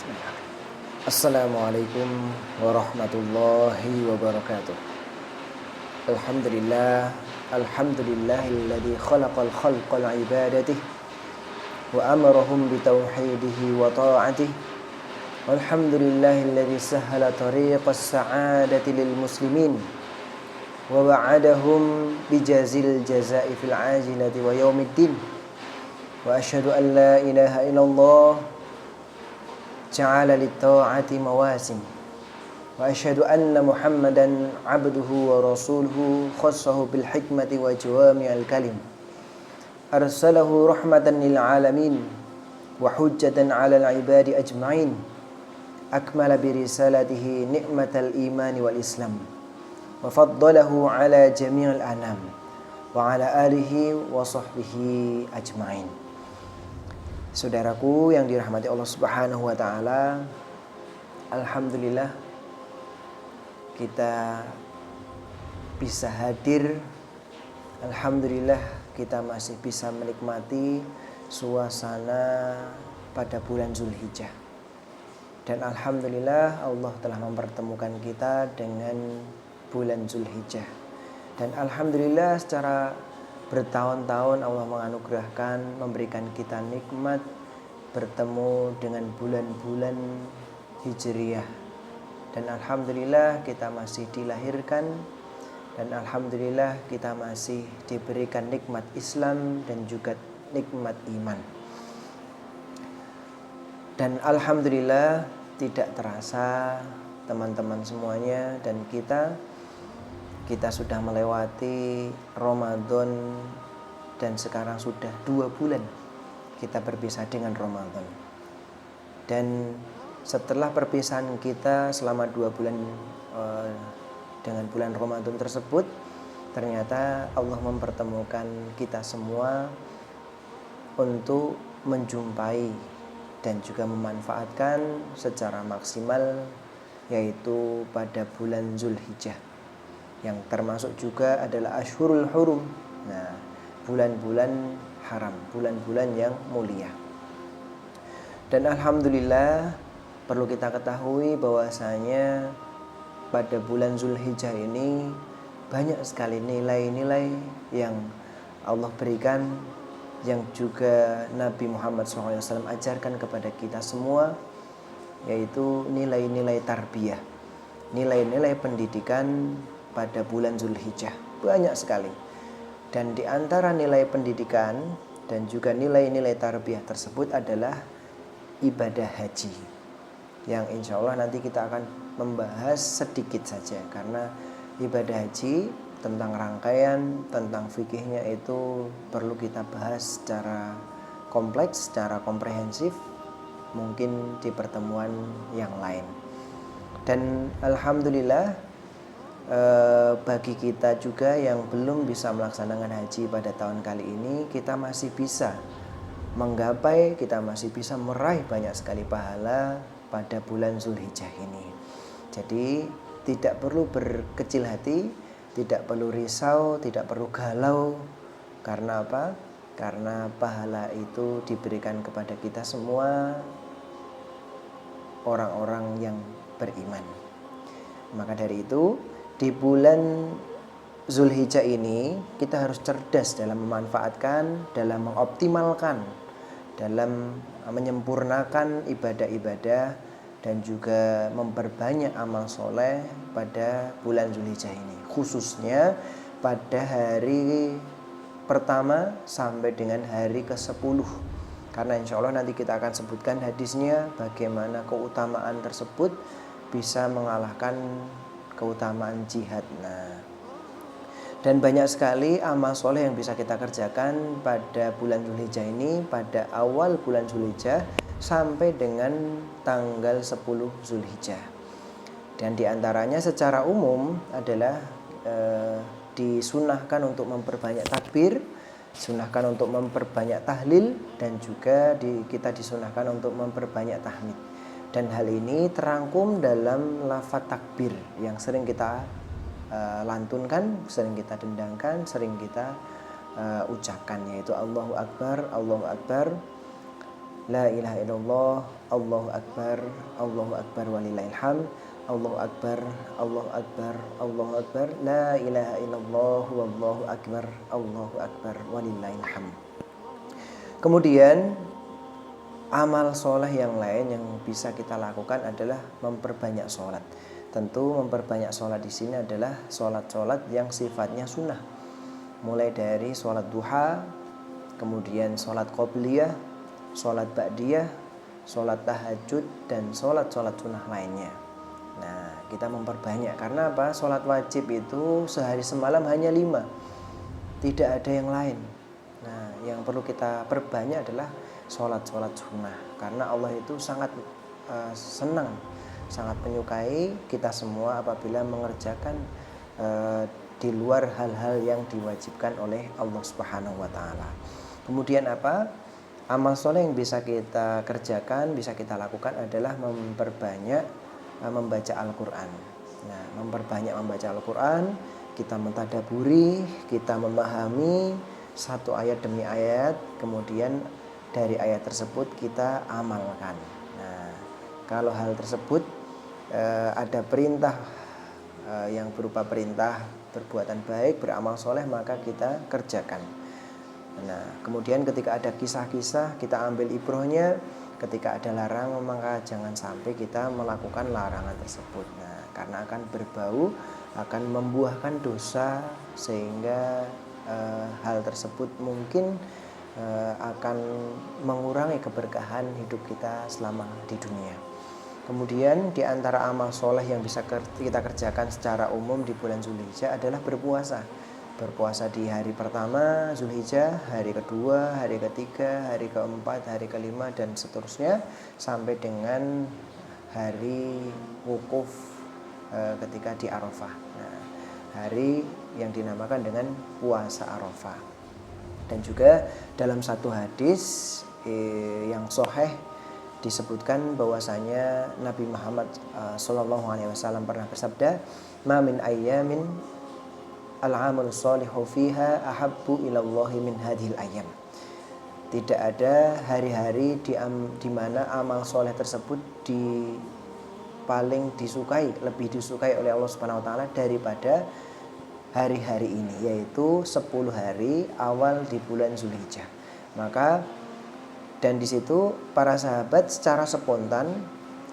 Bismillah. Assalamualaikum warahmatullahi wabarakatuh. Alhamdulillah, alhamdulillahilladzi khalaqal khalqa li'ibadatihi wa amarahum bitauhidihi wa ta'atihi. Walhamdulillahilladzi sahhala tariqas sa'adati lil muslimin wa wa'adahum bijazil jazaa'i fil 'ajilati wa yaumiddin. Wa asyhadu an la ilaha illallah ja'ala lit-ta'ati mawasim. Wa asyhadu anna Muhammadan 'abduhu wa rasuluhu khassahu bil hikmati wa jawami'il kalim. Arsalahu rahmatan lil alamin wa hujjatan 'alal 'ibadi ajma'in. Akmala bi risalatihi ni'matal imani wal islam. Wa faddalahu 'ala jami'il anam wa 'ala alihi wa sahbihi ajma'in. Saudaraku yang dirahmati Allah Subhanahu wa taala, alhamdulillah kita bisa hadir. Alhamdulillah kita masih bisa menikmati suasana pada bulan Zulhijjah. Dan alhamdulillah Allah telah mempertemukan kita dengan bulan Zulhijjah. Dan alhamdulillah secara bertahun-tahun Allah menganugerahkan, memberikan kita nikmat bertemu dengan bulan-bulan Hijriyah. Dan alhamdulillah kita masih dilahirkan, dan alhamdulillah kita masih diberikan nikmat Islam dan juga nikmat iman. Dan alhamdulillah tidak terasa teman-teman semuanya dan kita sudah melewati Ramadan, dan sekarang sudah 2 bulan kita berpisah dengan Ramadan. Dan setelah perpisahan kita selama 2 bulan dengan bulan Ramadan tersebut, ternyata Allah mempertemukan kita semua untuk menjumpai dan juga memanfaatkan secara maksimal, yaitu pada bulan Zulhijjah, yang termasuk juga adalah Ashhurul Hurum. Nah, bulan-bulan haram, bulan-bulan yang mulia. Dan alhamdulillah perlu kita ketahui bahwasanya pada bulan Zulhijjah ini banyak sekali nilai-nilai yang Allah berikan, yang juga Nabi Muhammad SAW ajarkan kepada kita semua, yaitu nilai-nilai tarbiyah, nilai-nilai pendidikan pada bulan Zulhijjah. Banyak sekali. Dan di antara nilai pendidikan dan juga nilai-nilai tarbiyah tersebut adalah ibadah haji, yang insya Allah nanti kita akan membahas sedikit saja, karena ibadah haji tentang rangkaian, tentang fikihnya itu perlu kita bahas secara kompleks, secara komprehensif, mungkin di pertemuan yang lain. Dan alhamdulillah bagi kita juga yang belum bisa melaksanakan haji pada tahun kali ini, kita masih bisa menggapai, kita masih bisa meraih banyak sekali pahala pada bulan Zulhijjah ini. Jadi tidak perlu berkecil hati, tidak perlu risau, tidak perlu galau. Karena apa? Karena pahala itu diberikan kepada kita semua orang-orang yang beriman. Maka dari itu, di bulan Zulhijjah ini kita harus cerdas dalam memanfaatkan, dalam mengoptimalkan, dalam menyempurnakan ibadah-ibadah, dan juga memperbanyak amal soleh pada bulan Zulhijjah ini, khususnya pada hari pertama sampai dengan hari ke-10. Karena insya Allah nanti kita akan sebutkan hadisnya, bagaimana keutamaan tersebut bisa mengalahkan keutamaan jihad. Nah, dan banyak sekali amal soleh yang bisa kita kerjakan pada bulan Zulhijjah ini, pada awal bulan Zulhijjah sampai dengan tanggal 10 Zulhijjah. Dan diantaranya secara umum adalah disunahkan untuk memperbanyak takbir, disunahkan untuk memperbanyak tahlil, dan juga kita disunahkan untuk memperbanyak tahmid. Dan hal ini terangkum dalam lafaz takbir yang sering kita lantunkan, sering kita dendangkan, sering kita ucapkan, yaitu Allahu Akbar, Allahu Akbar. La ilaha illallah, Allahu akbar, Allahu akbar walillahil hamd. Allahu akbar, Allahu akbar, Allahu akbar. La ilaha illallah, wallahu akbar, Allahu akbar walillahil hamd. Kemudian amal soleh yang lain yang bisa kita lakukan adalah memperbanyak sholat. Tentu memperbanyak sholat di sini adalah sholat-sholat yang sifatnya sunnah. Mulai dari sholat duha, kemudian sholat qobliyah, sholat ba'diyah, sholat tahajud, dan sholat-sholat sunnah lainnya. Nah, kita memperbanyak karena apa? Sholat wajib itu sehari semalam hanya 5, tidak ada yang lain. Nah, yang perlu kita perbanyak adalah sholat-sholat sunnah, karena Allah itu sangat senang, sangat menyukai kita semua apabila mengerjakan di luar hal-hal yang diwajibkan oleh Allah Subhanahu wa taala. Kemudian apa? Amal soleh yang bisa kita kerjakan, bisa kita lakukan adalah memperbanyak membaca Al-Quran. Nah, memperbanyak membaca Al-Quran, kita mentadaburi, kita memahami satu ayat demi ayat, kemudian dari ayat tersebut kita amalkan. Nah, kalau hal tersebut ada perintah yang berupa perintah perbuatan baik, beramal soleh, maka kita kerjakan. Nah, kemudian ketika ada kisah-kisah, kita ambil ibrohnya. Ketika ada larangan, maka jangan sampai kita melakukan larangan tersebut. Nah, karena akan berbau, akan membuahkan dosa, sehingga hal tersebut mungkin akan mengurangi keberkahan hidup kita selama di dunia. Kemudian di antara amal soleh yang bisa kita kerjakan secara umum di bulan Zulhijjah adalah berpuasa. Berpuasa di hari pertama Zulhijjah, hari kedua, hari ketiga, hari keempat, hari kelima, dan seterusnya sampai dengan hari wukuf ketika di Arafah. Nah, hari yang dinamakan dengan puasa Arafah. Dan juga dalam satu hadis yang sahih disebutkan bahwasanya Nabi Muhammad SAW pernah bersabda, "Ma min ayyamin al-amal sholihu fiha ahabbu ilallahi min hadhil ayyam." Tidak ada hari-hari di mana amal soleh tersebut paling disukai, lebih disukai oleh Allah Subhanahu wa taala daripada hari-hari ini, yaitu 10 hari awal di bulan Zulhijjah. Maka dan di situ para sahabat secara spontan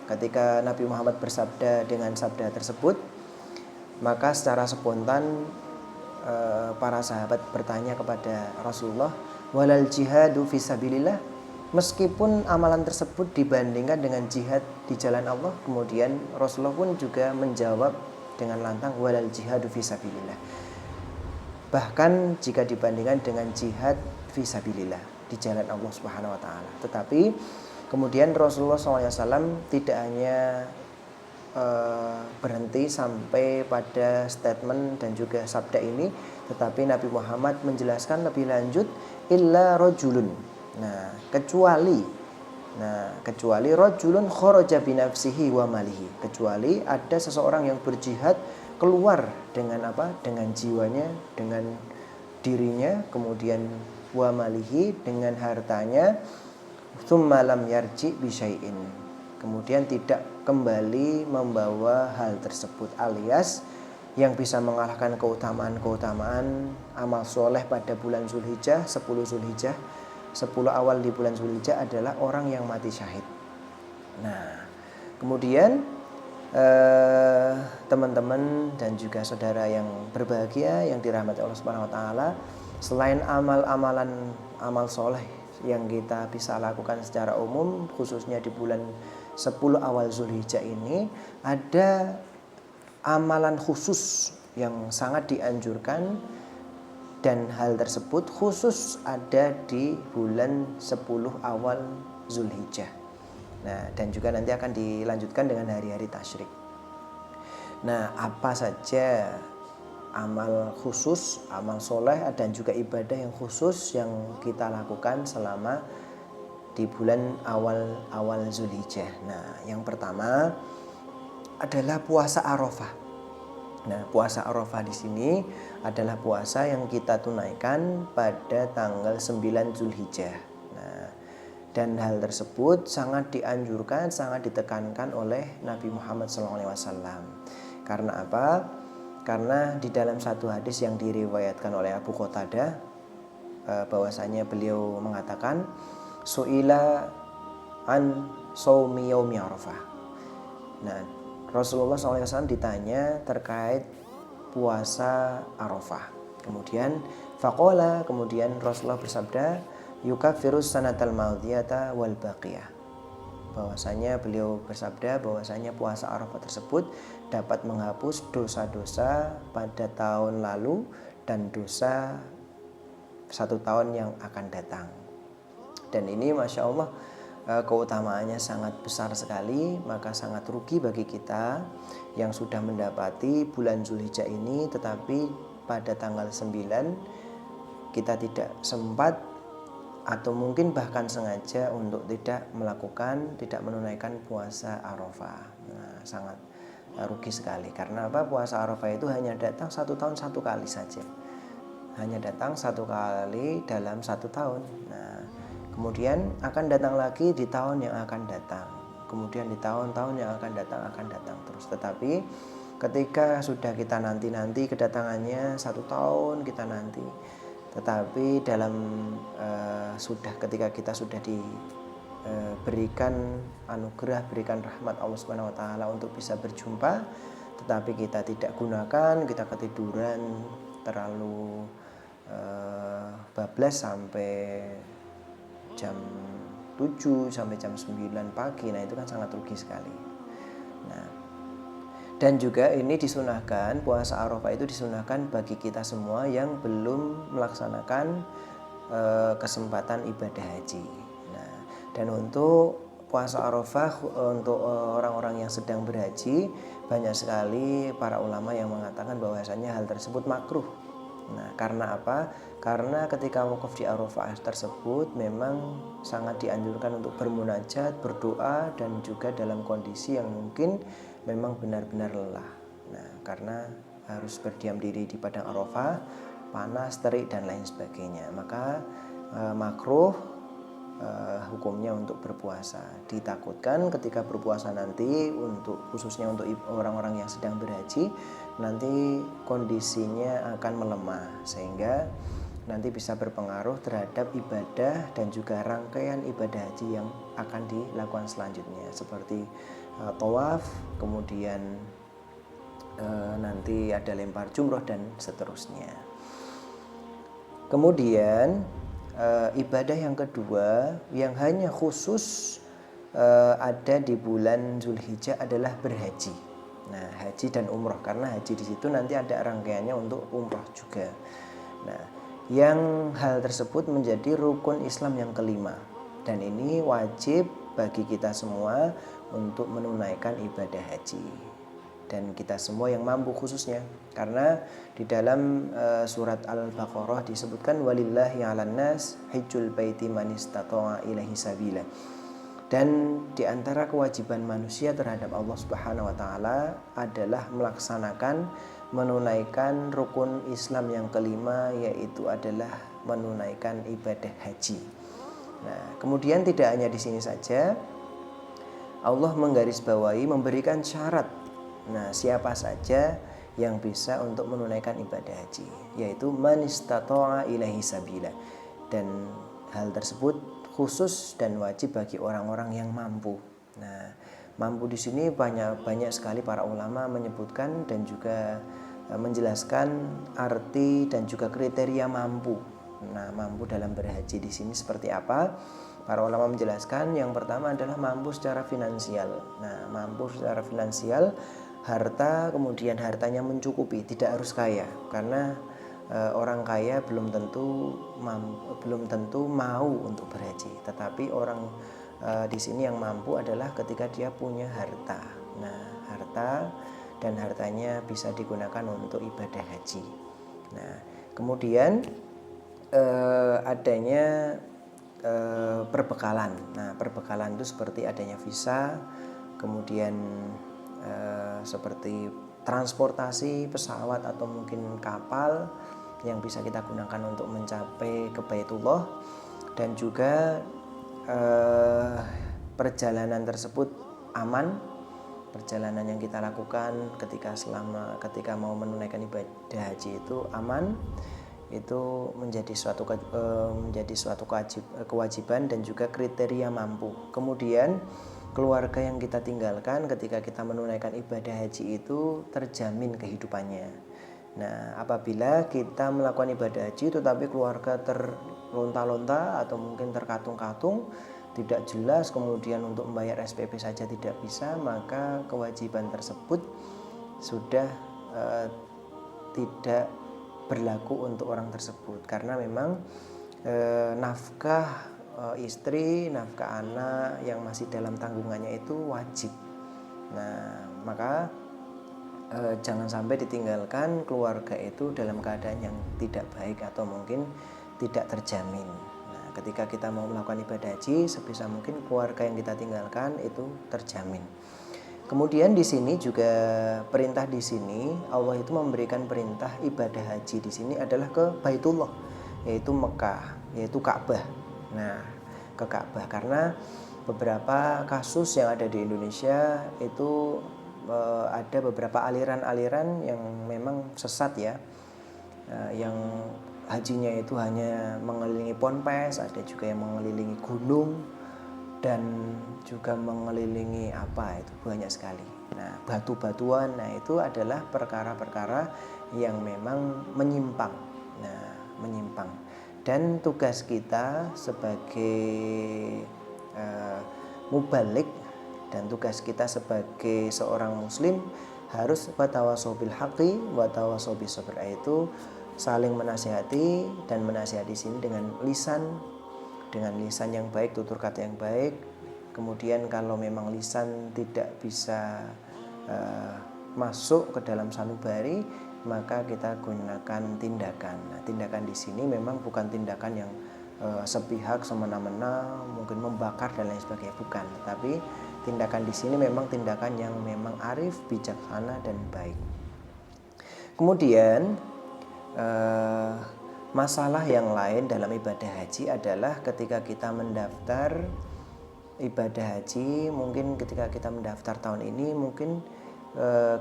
ketika Nabi Muhammad bersabda dengan sabda tersebut, maka secara spontan para sahabat bertanya kepada Rasulullah, walal jihadu fisabilillah, meskipun amalan tersebut dibandingkan dengan jihad di jalan Allah. Kemudian Rasulullah pun juga menjawab dengan lantang, walal jihadu fisabilillah, bahkan jika dibandingkan dengan jihad fisabilillah di jalan Allah Subhanahu wa taala. Tetapi kemudian Rasulullah SAW tidak hanya berhenti sampai pada statement dan juga sabda ini, tetapi Nabi Muhammad menjelaskan lebih lanjut, illa rajulun. Kecuali rajulun kharaja binafsihi wa malihi, kecuali ada seseorang yang berjihad keluar dengan apa? Dengan jiwanya, dengan dirinya, kemudian wa malihi, dengan hartanya, tsumma lam yarji bi syai'in, kemudian tidak kembali membawa hal tersebut, alias yang bisa mengalahkan keutamaan-keutamaan amal soleh pada bulan Zulhijjah, 10 Zulhijjah, 10 awal di bulan Zulhijjah adalah orang yang mati syahid. Nah, kemudian teman-teman dan juga saudara yang berbahagia yang dirahmati Allah Subhanahu wa taala, selain amal soleh yang kita bisa lakukan secara umum, khususnya di bulan 10 awal Zulhijjah ini, ada amalan khusus yang sangat dianjurkan, dan hal tersebut khusus ada di bulan 10 awal Zulhijjah. Nah, dan juga nanti akan dilanjutkan dengan hari-hari tasyrik. Nah, apa saja amal khusus, amal soleh, dan juga ibadah yang khusus yang kita lakukan selama di bulan awal Zulhijjah. Nah, yang pertama adalah puasa Arafah. Nah, puasa Arafah di sini adalah puasa yang kita tunaikan pada tanggal 9 Zulhijjah. Nah, Dan hal tersebut sangat dianjurkan, sangat ditekankan oleh Nabi Muhammad SAW. Karena apa? Karena di dalam satu hadis yang diriwayatkan oleh Abu Qatadah, bahwasanya beliau mengatakan, su'ila an shaumi yaumi Arafah. Nah, Rasulullah SAW ditanya terkait puasa Arafah. Kemudian faqala, kemudian Rasulullah bersabda, yukafirus sanatal madiyata wal baqiyah. Bahwasanya beliau bersabda bahwasanya puasa Arafah tersebut dapat menghapus dosa-dosa pada tahun lalu dan dosa 1 tahun yang akan datang. Dan ini Masya Allah keutamaannya sangat besar sekali, maka sangat rugi bagi kita yang sudah mendapati bulan Zulhijjah ini tetapi pada tanggal 9 kita tidak sempat atau mungkin bahkan sengaja untuk tidak menunaikan puasa Arafah. Nah, sangat rugi sekali. Karena apa? Puasa Arafah itu hanya datang 1 tahun 1 kali saja. Hanya datang 1 kali dalam 1 tahun. Nah, kemudian akan datang lagi di tahun yang akan datang. Kemudian di tahun-tahun yang akan datang terus. Tetapi ketika sudah kita nanti kedatangannya 1 tahun kita nanti, tetapi dalam ketika kita sudah diberikan anugerah, berikan rahmat Allah Subhanahu wa taala untuk bisa berjumpa, tetapi kita tidak gunakan, kita ketiduran terlalu bablas sampai jam 7 sampai jam 9 pagi. Nah, itu kan sangat rugi sekali. Nah, dan juga ini disunahkan, puasa Arafah itu disunahkan bagi kita semua yang belum melaksanakan kesempatan ibadah haji. Nah, dan untuk puasa Arafah untuk orang-orang yang sedang berhaji, banyak sekali para ulama yang mengatakan bahwasanya hal tersebut makruh. Nah, karena apa? Karena ketika wukuf di Arafah tersebut memang sangat dianjurkan untuk bermunajat, berdoa, dan juga dalam kondisi yang mungkin memang benar-benar lelah. Nah, karena harus berdiam diri di padang Arafah, panas, terik, dan lain sebagainya. Maka makruh hukumnya untuk berpuasa. Ditakutkan ketika berpuasa nanti, khususnya untuk orang-orang yang sedang berhaji, nanti kondisinya akan melemah sehingga nanti bisa berpengaruh terhadap ibadah dan juga rangkaian ibadah haji yang akan dilakukan selanjutnya, seperti tawaf, kemudian nanti ada lempar jumroh dan seterusnya. Kemudian ibadah yang kedua yang hanya khusus ada di bulan Zulhijjah adalah berhaji. Nah, haji dan umroh, karena haji di situ nanti ada rangkaiannya untuk umroh juga. Nah, yang hal tersebut menjadi rukun Islam yang kelima, dan ini wajib bagi kita semua untuk menunaikan ibadah haji, dan kita semua yang mampu khususnya, karena di dalam surat Al-Baqarah disebutkan walillahi 'alan nas hajjul baiti man istata'a ilaihi sabila. Dan di antara kewajiban manusia terhadap Allah Subhanahu wa taala adalah menunaikan rukun Islam yang kelima, yaitu adalah menunaikan ibadah haji. Nah, kemudian tidak hanya di sini saja, Allah menggarisbawahi, memberikan syarat. Nah, siapa saja yang bisa untuk menunaikan ibadah haji, yaitu man istata'a ilaihi sabila. Dan hal tersebut khusus dan wajib bagi orang-orang yang mampu. Nah, mampu di sini banyak sekali para ulama menyebutkan dan juga menjelaskan arti dan juga kriteria mampu. Nah, mampu dalam berhaji di sini seperti apa? Para ulama menjelaskan yang pertama adalah mampu secara finansial. Nah, mampu secara finansial, harta, kemudian hartanya mencukupi, tidak harus kaya, karena orang kaya belum tentu mau untuk berhaji. Tetapi orang di sini yang mampu adalah ketika dia punya harta. Nah, harta dan hartanya bisa digunakan untuk ibadah haji. Nah, kemudian adanya perbekalan. Nah, perbekalan itu seperti adanya visa, kemudian seperti transportasi pesawat atau mungkin kapal yang bisa kita gunakan untuk mencapai ke Baitullah, dan juga perjalanan tersebut aman, perjalanan yang kita lakukan ketika mau menunaikan ibadah haji itu aman, itu menjadi suatu kewajiban dan juga kriteria mampu. Kemudian keluarga yang kita tinggalkan ketika kita menunaikan ibadah haji itu terjamin kehidupannya. Nah, apabila kita melakukan ibadah haji tetapi keluarga terlonta-lonta atau mungkin terkatung-katung, tidak jelas, kemudian untuk membayar SPP saja tidak bisa, maka kewajiban tersebut sudah tidak berlaku untuk orang tersebut, karena memang nafkah istri, nafkah anak yang masih dalam tanggungannya itu wajib. Nah, maka jangan sampai ditinggalkan keluarga itu dalam keadaan yang tidak baik atau mungkin tidak terjamin. Nah, ketika kita mau melakukan ibadah haji, sebisa mungkin keluarga yang kita tinggalkan itu terjamin. Kemudian di sini juga perintah di sini Allah itu memberikan perintah ibadah haji di sini adalah ke Baitullah, yaitu Mekah, yaitu Ka'bah. Nah, ke Ka'bah, karena beberapa kasus yang ada di Indonesia itu ada beberapa aliran-aliran yang memang sesat ya, yang hajinya itu hanya mengelilingi ponpes, ada juga yang mengelilingi gunung, dan juga mengelilingi itu banyak sekali. Nah, batu-batuan, nah itu adalah perkara-perkara yang memang menyimpang. Nah, menyimpang. Dan tugas kita sebagai mubalik dan tugas kita sebagai seorang muslim harus watawasau bil haqqi watawasau bis sabr, yaitu saling menasihati dan menasihati sini dengan lisan yang baik, tutur kata yang baik. Kemudian kalau memang lisan tidak bisa masuk ke dalam sanubari, maka kita gunakan tindakan. Nah, tindakan di sini memang bukan tindakan yang sepihak, semena-mena, mungkin membakar dan lain sebagainya, bukan. Tapi tindakan di sini memang tindakan yang memang arif, bijaksana dan baik. Kemudian masalah yang lain dalam ibadah haji adalah ketika kita mendaftar ibadah haji, mungkin ketika kita mendaftar tahun ini, mungkin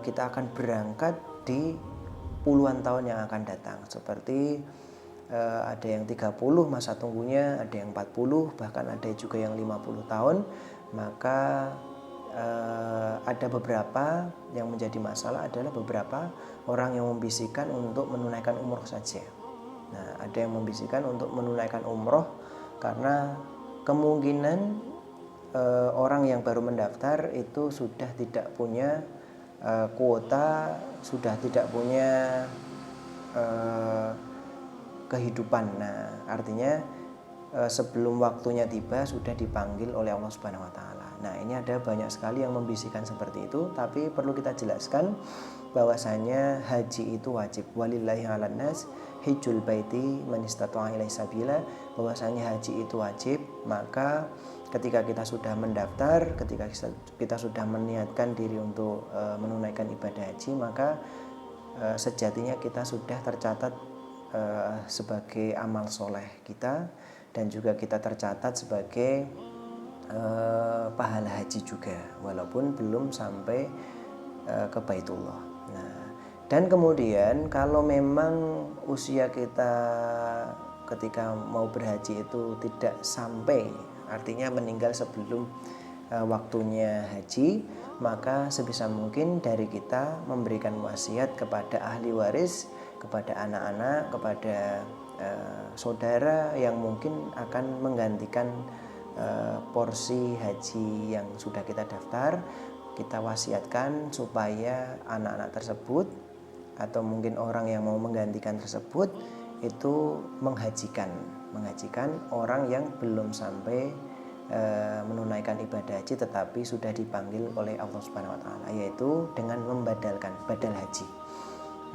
kita akan berangkat di puluhan tahun yang akan datang. Seperti ada yang 30 masa tunggunya, ada yang 40, bahkan ada juga yang 50 tahun. Maka ada beberapa yang menjadi masalah adalah beberapa orang yang membisikkan untuk menunaikan umroh saja. Nah, ada yang membisikkan untuk menunaikan umroh karena kemungkinan orang yang baru mendaftar itu sudah tidak punya kuota, sudah tidak punya kehidupan. Nah, artinya sebelum waktunya tiba sudah dipanggil oleh Allah Subhanahu wa taala. Nah, ini ada banyak sekali yang membisikkan seperti itu, tapi perlu kita jelaskan bahwasanya haji itu wajib. Walillahi 'alan nas hijjul baiti man istata'a ilaihi sabila, bahwasanya haji itu wajib. Maka ketika kita sudah mendaftar, ketika kita sudah meniatkan diri untuk menunaikan ibadah haji, maka sejatinya kita sudah tercatat sebagai amal soleh kita, dan juga kita tercatat sebagai pahala haji juga, walaupun belum sampai ke Baitullah. Nah, dan kemudian kalau memang usia kita ketika mau berhaji itu tidak sampai, artinya meninggal sebelum waktunya haji, maka sebisa mungkin dari kita memberikan wasiat kepada ahli waris, kepada anak-anak, kepada saudara yang mungkin akan menggantikan porsi haji yang sudah kita daftar. Kita wasiatkan supaya anak-anak tersebut atau mungkin orang yang mau menggantikan tersebut itu menghajikan orang yang belum sampai menunaikan ibadah haji tetapi sudah dipanggil oleh Allah Subhanahu wa taala, yaitu dengan membadalkan badal haji.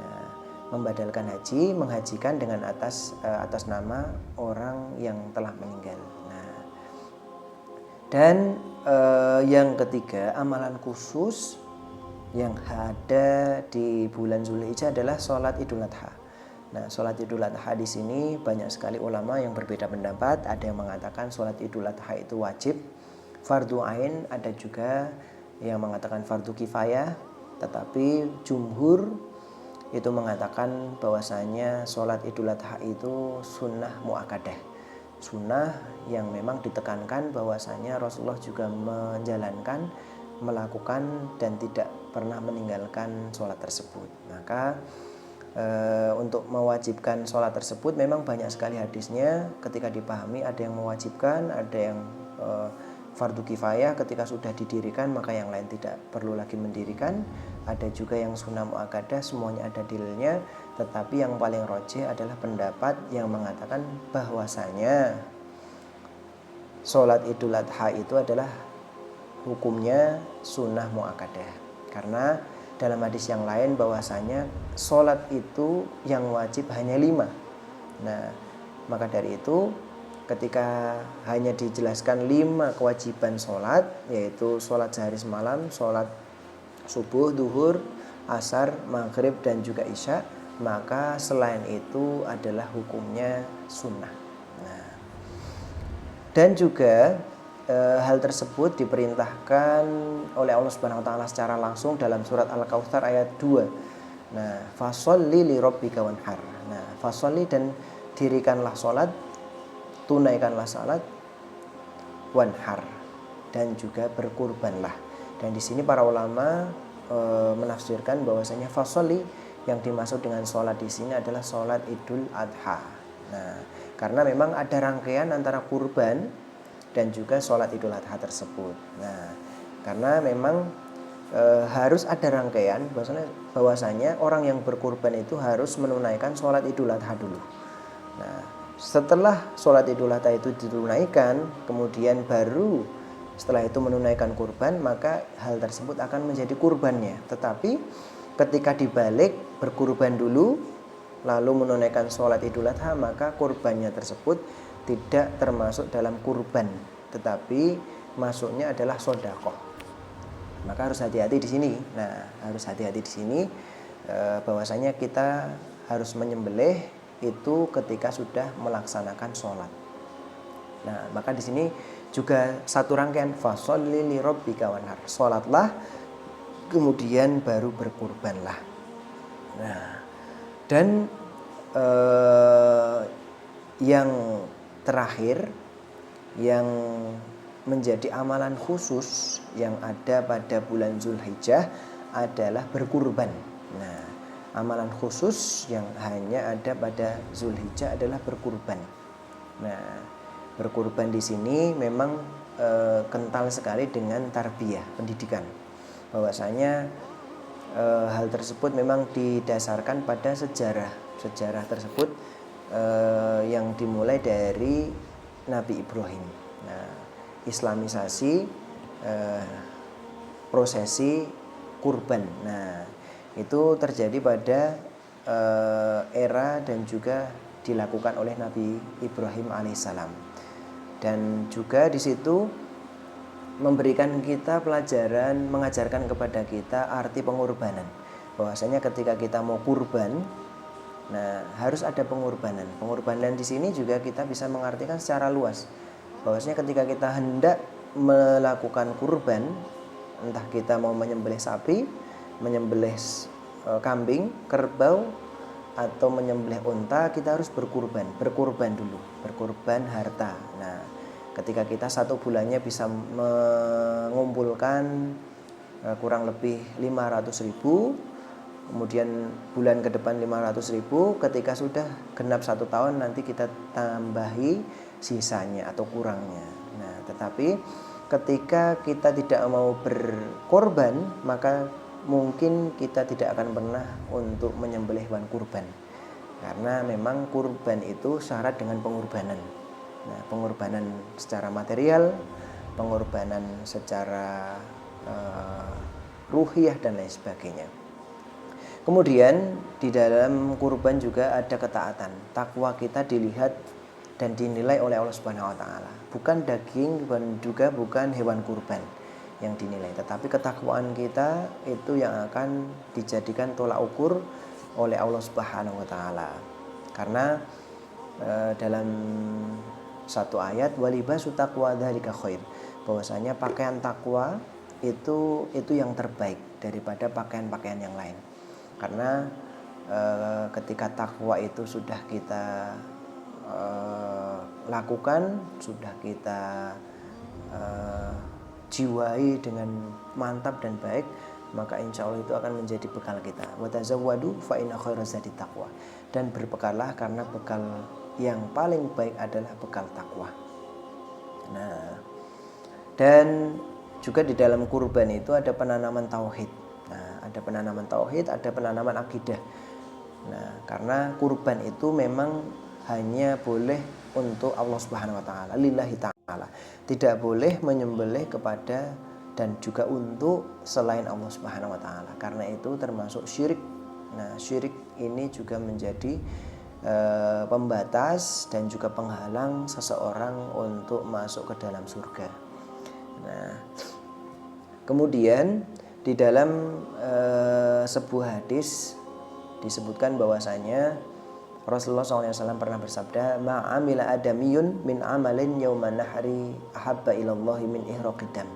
Nah, membadalkan haji, menghajikan dengan atas nama orang yang telah meninggal. Nah, dan yang ketiga, amalan khusus yang ada di bulan Zulhijjah adalah sholat Idul Adha. Nah, sholat Idul Adha di sini banyak sekali ulama yang berbeda pendapat. Ada yang mengatakan sholat Idul Adha itu wajib, fardu ain, ada juga yang mengatakan fardu kifayah. Tetapi jumhur itu mengatakan bahwasanya sholat Idul Adha itu sunnah muakkadah, sunnah yang memang ditekankan bahwasanya Rasulullah juga menjalankan, melakukan dan tidak pernah meninggalkan sholat tersebut. Maka untuk mewajibkan sholat tersebut memang banyak sekali hadisnya. Ketika dipahami, ada yang mewajibkan, ada yang fardu kifayah, ketika sudah didirikan maka yang lain tidak perlu lagi mendirikan. Ada juga yang sunnah muakkadah, semuanya ada dalilnya. Tetapi yang paling rajih adalah pendapat yang mengatakan bahwasanya sholat Idul Adha itu adalah hukumnya sunnah muakkadah. Karena dalam hadis yang lain bahwasanya sholat itu yang wajib hanya 5. Nah, maka dari itu ketika hanya dijelaskan 5 kewajiban sholat, yaitu sholat sehari semalam, sholat subuh, duhur, asar, maghrib dan juga isya, maka selain itu adalah hukumnya sunnah. Nah, dan juga hal tersebut diperintahkan oleh Allah Subhanahu wa taala secara langsung dalam surat Al-Kautsar ayat 2. Nah, fasholli li rabbika wanhar. Nah, fasholli dan dirikanlah salat, tunaikanlah salat, wanhar dan juga berkurbanlah. Dan di sini para ulama menafsirkan bahwasanya fasholli yang dimaksud dengan salat di sini adalah salat Idul Adha. Nah, karena memang ada rangkaian antara kurban dan juga sholat Idul Adha tersebut. Nah, karena memang harus ada rangkaian bahwasanya orang yang berkurban itu harus menunaikan sholat Idul Adha dulu. Nah, setelah sholat Idul Adha itu ditunaikan, kemudian baru setelah itu menunaikan kurban, maka hal tersebut akan menjadi kurbannya. Tetapi ketika dibalik berkurban dulu, lalu menunaikan sholat Idul Adha, maka kurbannya tersebut tidak termasuk dalam kurban, tetapi masuknya adalah sodaqoh. Maka harus hati-hati di sini. Nah, harus hati-hati di sini bahwasanya kita harus menyembelih itu ketika sudah melaksanakan sholat. Nah, maka di sini juga satu rangkaian fasholli li rabbika wanhar. Sholatlah, kemudian baru berkurbanlah. Nah, dan yang terakhir yang menjadi amalan khusus yang ada pada bulan Zulhijjah adalah berkurban. Nah, amalan khusus yang hanya ada pada Zulhijjah adalah berkurban. Nah, berkurban di sini memang kental sekali dengan tarbiyah, pendidikan. Bahwasanya hal tersebut memang didasarkan pada sejarah tersebut yang dimulai dari Nabi Ibrahim. Nah, islamisasi prosesi kurban. Nah, itu terjadi pada era dan juga dilakukan oleh Nabi Ibrahim alaihissalam. Dan juga di situ memberikan kita pelajaran, mengajarkan kepada kita arti pengorbanan. Bahwasanya ketika kita mau kurban, nah harus ada pengorbanan. Pengorbanan di sini juga kita bisa mengartikan secara luas. Bahwasanya ketika kita hendak melakukan kurban, entah kita mau menyembelih sapi, menyembelih kambing, kerbau, atau menyembelih unta, kita harus berkurban dulu, berkurban harta. Nah, ketika kita 1 bulannya bisa mengumpulkan kurang lebih 500.000, kemudian bulan ke depan 500.000, ketika sudah genap 1 tahun nanti kita tambahi sisanya atau kurangnya. Nah, tetapi ketika kita tidak mau berkorban, maka mungkin kita tidak akan pernah untuk menyembelih hewan kurban, karena memang kurban itu syarat dengan pengorbanan. Nah, pengorbanan secara material, pengorbanan secara ruhiyah dan lain sebagainya. Kemudian di dalam kurban juga ada ketaatan. Takwa kita dilihat dan dinilai oleh Allah Subhanahu wa taala. Bukan daging dan juga bukan hewan kurban yang dinilai, tetapi ketakwaan kita itu yang akan dijadikan tolak ukur oleh Allah Subhanahu wa taala. karena dalam satu ayat walibasu taqwa dzalika khair, bahwasanya pakaian takwa itu yang terbaik daripada pakaian-pakaian yang lain. Karena ketika takwa itu sudah kita lakukan, sudah kita jiwai dengan mantap dan baik, maka insya Allah itu akan menjadi bekal kita. Wa tazawwadu fa inna khairaz zadi taqwa. Dan berbekallah karena bekal yang paling baik adalah bekal takwa. Nah, dan juga di dalam kurban itu ada penanaman tauhid. Nah, ada penanaman tauhid, ada penanaman akidah. Nah, karena kurban itu memang hanya boleh untuk Allah Subhanahu wa taala, lillahi taala. Tidak boleh menyembelih kepada dan juga untuk selain Allah Subhanahu wa taala. Karena itu termasuk syirik. Nah, syirik ini juga menjadi pembatas dan juga penghalang seseorang untuk masuk ke dalam surga. Nah, kemudian di dalam sebuah hadis disebutkan bahwasanya Rasulullah SAW pernah bersabda, ma'amila adamiyun min amalin yawman nahri ahabba ilallahi min ihraqidam.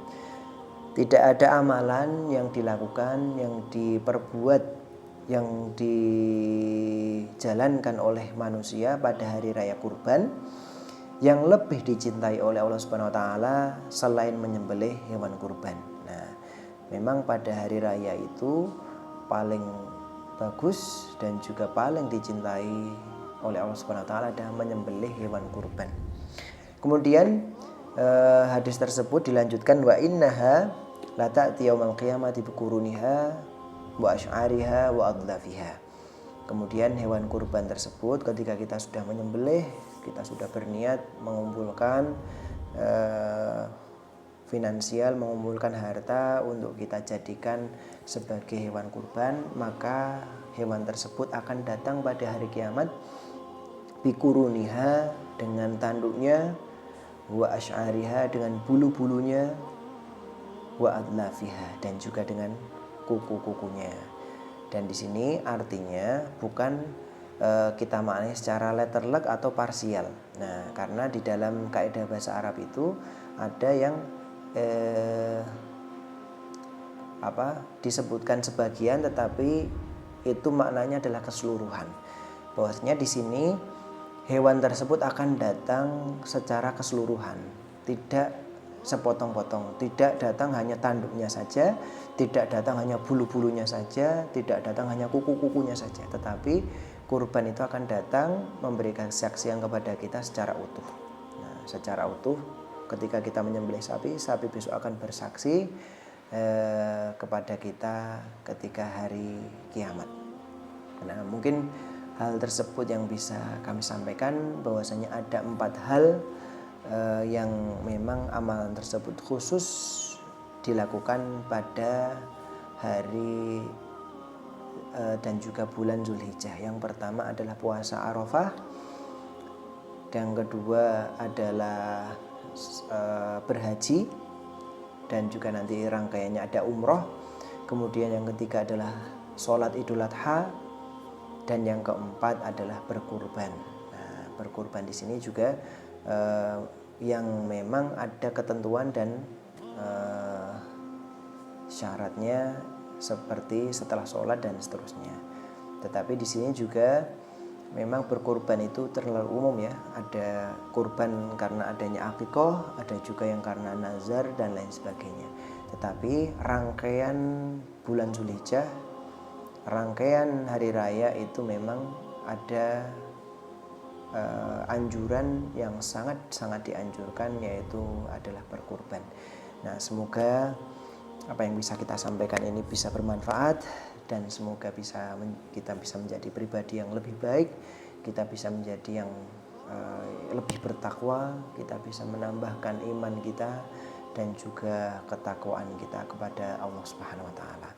Tidak ada amalan yang dilakukan, yang diperbuat, yang dijalankan oleh manusia pada hari raya kurban yang lebih dicintai oleh Allah Subhanahu wa taala selain menyembelih hewan kurban. Nah, memang pada hari raya itu paling bagus dan juga paling dicintai oleh Allah Subhanahu wa taala adalah menyembelih hewan kurban. Kemudian hadis tersebut dilanjutkan wa innaha la ta'ti yaumal qiyamati biquruniha wa asy'ariha wa adlafiha. Kemudian hewan kurban tersebut ketika kita sudah menyembelih, kita sudah berniat mengumpulkan finansial, mengumpulkan harta untuk kita jadikan sebagai hewan kurban, maka hewan tersebut akan datang pada hari kiamat biquruniha dengan tanduknya, wa asy'ariha dengan bulu-bulunya, wa adlafiha dan juga dengan kuku-kukunya. Dan di sini artinya bukan kita maknai secara letterlek atau parsial. Nah, karena di dalam kaidah bahasa Arab itu ada yang disebutkan sebagian tetapi itu maknanya adalah keseluruhan. Bahwasanya di sini hewan tersebut akan datang secara keseluruhan, tidak sepotong-potong, tidak datang hanya tanduknya saja, tidak datang hanya bulu-bulunya saja, tidak datang hanya kuku-kukunya saja, tetapi kurban itu akan datang memberikan kesaksian kepada kita secara utuh. Nah, secara utuh ketika kita menyembelih sapi, sapi besok akan bersaksi kepada kita ketika hari kiamat. Nah, mungkin hal tersebut yang bisa kami sampaikan, bahwasanya ada 4 hal yang memang amalan tersebut khusus dilakukan pada hari dan juga bulan Zulhijjah. Yang pertama adalah puasa Arafah, yang kedua adalah berhaji dan juga nanti rangkaiannya ada umroh, kemudian yang ketiga adalah sholat Idul Adha, dan yang keempat adalah berkurban. Nah, berkurban di sini juga yang memang ada ketentuan dan syaratnya seperti setelah sholat dan seterusnya. Tetapi di sini juga memang berkurban itu terlalu umum ya. Ada kurban karena adanya akikoh, ada juga yang karena nazar dan lain sebagainya. Tetapi rangkaian bulan Zulhijjah, rangkaian hari raya itu memang ada anjuran yang sangat dianjurkan, yaitu adalah berkurban. Nah, semoga apa yang bisa kita sampaikan ini bisa bermanfaat, dan semoga kita bisa menjadi pribadi yang lebih baik, kita bisa menjadi yang lebih bertakwa, kita bisa menambahkan iman kita dan juga ketakwaan kita kepada Allah Subhanahu wa taala.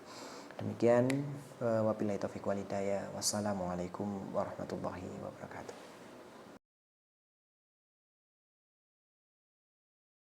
Demikian, wabillahi taufiq wal hidayah. Wassalamualaikum warahmatullahi wabarakatuh.